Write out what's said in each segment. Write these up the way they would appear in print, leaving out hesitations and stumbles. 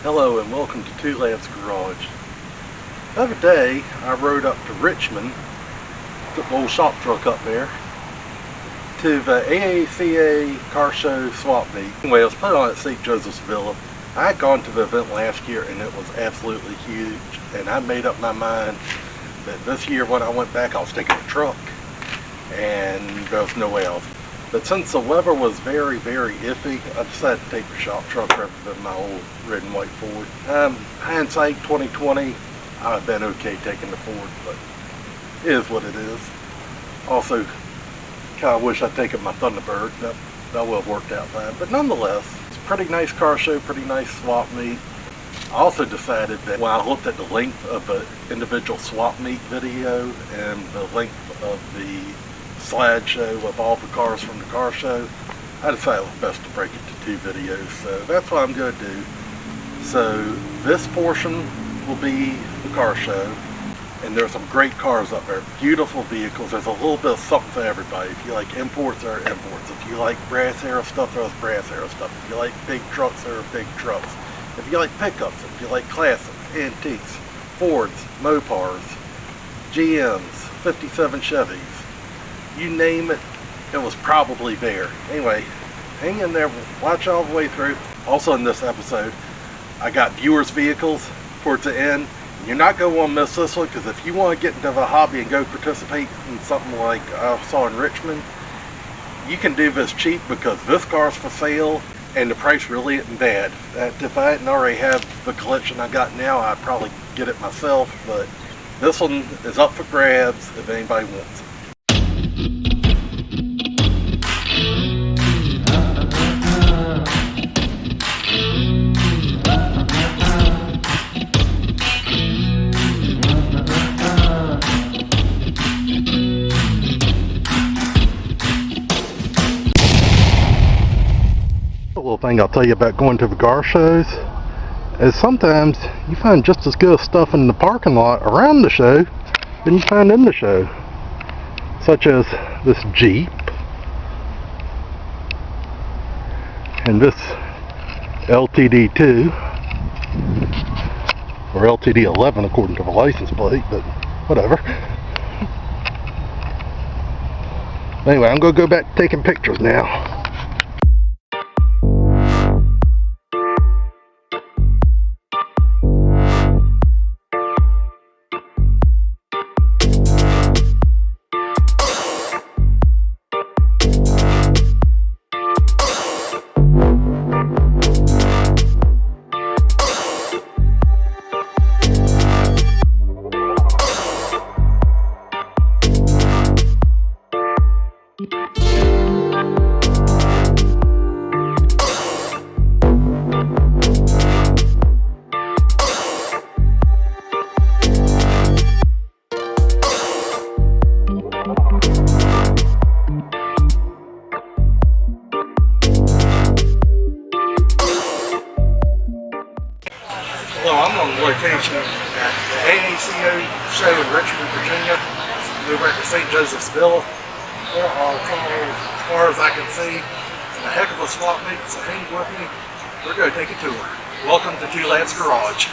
Hello and welcome to Two Lads Garage. The other day I rode up to Richmond, took the old shop truck up there, to the AACA car show swap meet. Anyway, I was put on at St. Joseph's Villa. I had gone to the event last year and it was absolutely huge, and I made up my mind that this year when I went back I was taking a truck and there was no way else. But since the weather was very, very iffy, I decided to take the shop truck rather than my old red and white Ford. Hindsight 2020, I've been okay taking the Ford, but it is what it is. Also, kind of wish I'd taken my Thunderbird. That would have worked out fine. But nonetheless, it's a pretty nice car show, pretty nice swap meet. I also decided that when I looked at the length of the individual swap meet video and the length of the slideshow of all the cars from the car show, I decided it was best to break it to two videos, so that's what I'm going to do. So this portion will be the car show, and there's some great cars up there, beautiful vehicles. There's a little bit of something for everybody. If you like imports, there are imports. If you like brass arrow stuff, there's brass arrow stuff. If you like big trucks, there are big trucks. If you like pickups, if you like classics, antiques, Fords, Mopars, GMs, 57 Chevys, you name it, it was probably there. Anyway, hang in there, watch all the way through. Also in this episode, I got viewers' vehicles towards the end. You're not going to want to miss this one, because if you want to get into the hobby and go participate in something like I saw in Richmond, you can do this cheap because this car's for sale and the price really isn't bad. If I hadn't already have the collection I got now, I'd probably get it myself, but this one is up for grabs if anybody wants it. Thing I'll tell you about going to the car shows is sometimes you find just as good stuff in the parking lot around the show than you find in the show, such as this Jeep and this LTD2 or LTD11 according to the license plate, but whatever. Anyway, I'm going to go back to taking pictures now. Hello, I'm on location at the AACA show in Richmond, Virginia. Over at the St. Joseph's Villa. There are as far as I can see. It's a heck of a swap meet, so hang with me. We're going to take a tour. Welcome to Two Lads Garage.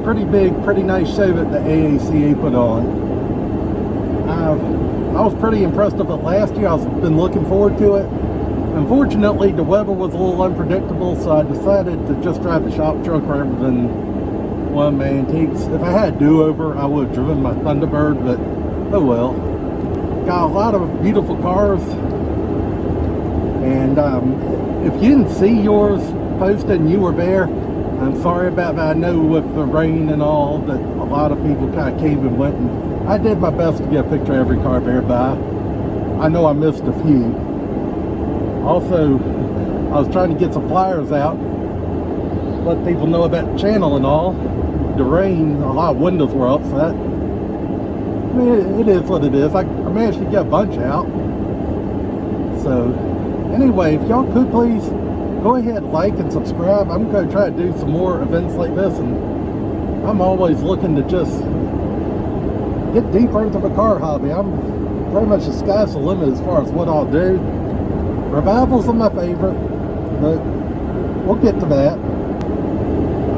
pretty big, pretty nice show that the AACA put on. I was pretty impressed with it last year. I've been looking forward to it. Unfortunately, the weather was a little unpredictable, so I decided to just drive the shop truck rather than one of my antiques. If I had a do-over, I would have driven my Thunderbird, but oh well. Got a lot of beautiful cars, and if you didn't see yours posted and you were there, I'm sorry about that. I know with the rain and all that a lot of people kind of came and went, and I did my best to get a picture of every car there, but I know I missed a few. Also, I was trying to get some flyers out, let people know about the channel and all. The rain, a lot of windows were up, so that, I mean, it is what it is. I managed to get a bunch out. So, anyway, if y'all could please go ahead, like and subscribe. I'm going to try to do some more events like this, and I'm always looking to just get deeper into the car hobby. I'm pretty much the sky's the limit as far as what I'll do. Revivals are my favorite, but we'll get to that.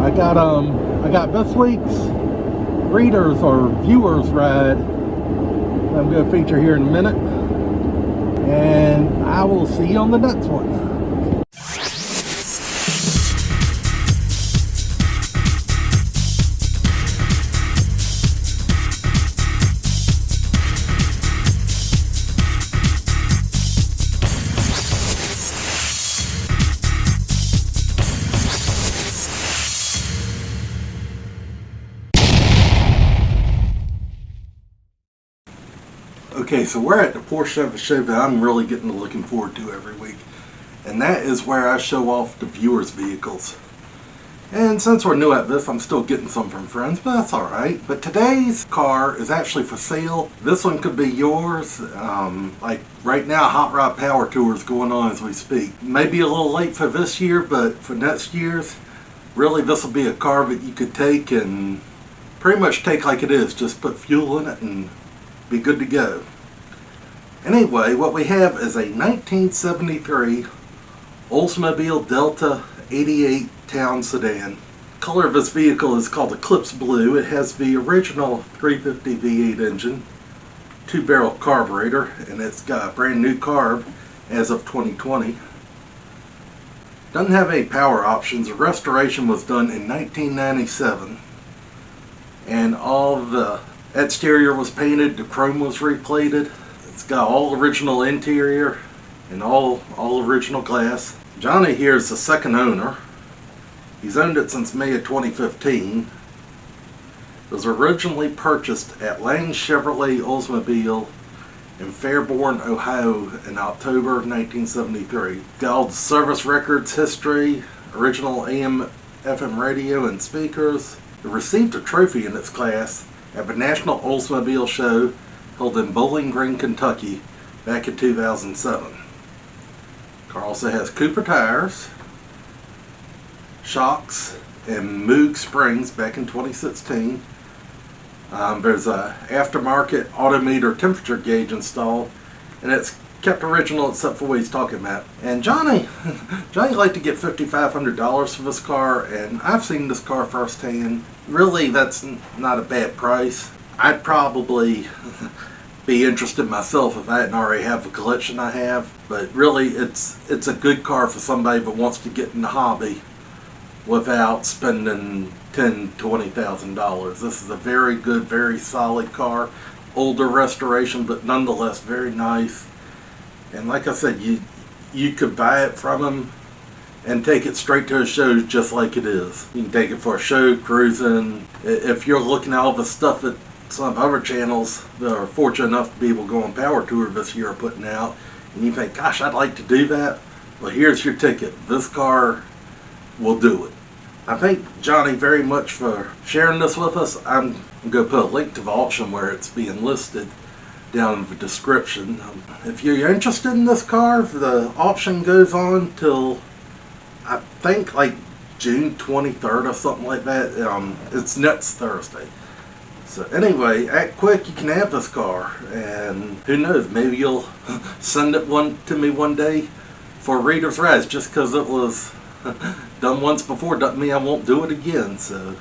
I got this week's readers or viewers ride I'm going to feature here in a minute, and I will see you on the next one. Okay, so we're at the Porsche show that I'm really getting looking forward to every week. And that is where I show off the viewers' vehicles. And since we're new at this, I'm still getting some from friends, but that's alright. But today's car is actually for sale. This one could be yours. Like right now, Hot Rod Power Tour is going on as we speak. Maybe a little late for this year, but for next year's, really this will be a car that you could take and pretty much take like it is. Just put fuel in it and be good to go. Anyway, what we have is a 1973 Oldsmobile Delta 88 town sedan. The color of this vehicle is called Eclipse Blue. It has the original 350 V8 engine, 2-barrel carburetor, and it's got a brand new carb as of 2020. Doesn't have any power options. The restoration was done in 1997, and all the exterior was painted, the chrome was replated. It's got all original interior and all original glass. Johnny here is the second owner. He's owned it since May of 2015. It was originally purchased at Lang Chevrolet Oldsmobile in Fairborn, Ohio in October of 1973. Got all the service records, history, original AM, FM radio and speakers. It received a trophy in its class at the National Oldsmobile Show held in Bowling Green, Kentucky back in 2007. The car also has Cooper tires, shocks, and Moog springs back in 2016. There's a aftermarket autometer temperature gauge installed, and it's kept original except for what he's talking about. And Johnny liked to get $5,500 for this car, and I've seen this car firsthand. Really, that's not a bad price. I'd probably be interested myself if I didn't already have the collection I have, but really it's a good car for somebody that wants to get in the hobby without spending $10,000–$20,000. This is a very good, very solid car. Older restoration, but nonetheless very nice. And like I said, you could buy it from him and take it straight to a show just like it is. You can take it for a show, cruising. If you're looking at all the stuff that some other channels that are fortunate enough to be able to go on Power Tour this year are putting out, and you think, gosh, I'd like to do that. Well, here's your ticket. This car will do it. I thank Johnny very much for sharing this with us. I'm going to put a link to the auction where it's being listed down in the description. If you're interested in this car, the auction goes on till I think like June 23rd or something like that. It's next Thursday. So anyway, act quick, you can have this car, and who knows, maybe you'll send it to me one day for a reader's ride. Just because it was done once before doesn't mean I won't do it again. So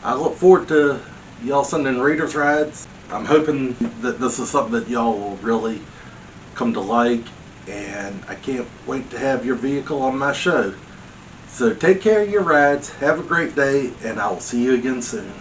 I look forward to y'all sending readers rides. I'm hoping that this is something that y'all will really come to like, and I can't wait to have your vehicle on my show. So take care of your rides, have a great day, and I will see you again soon.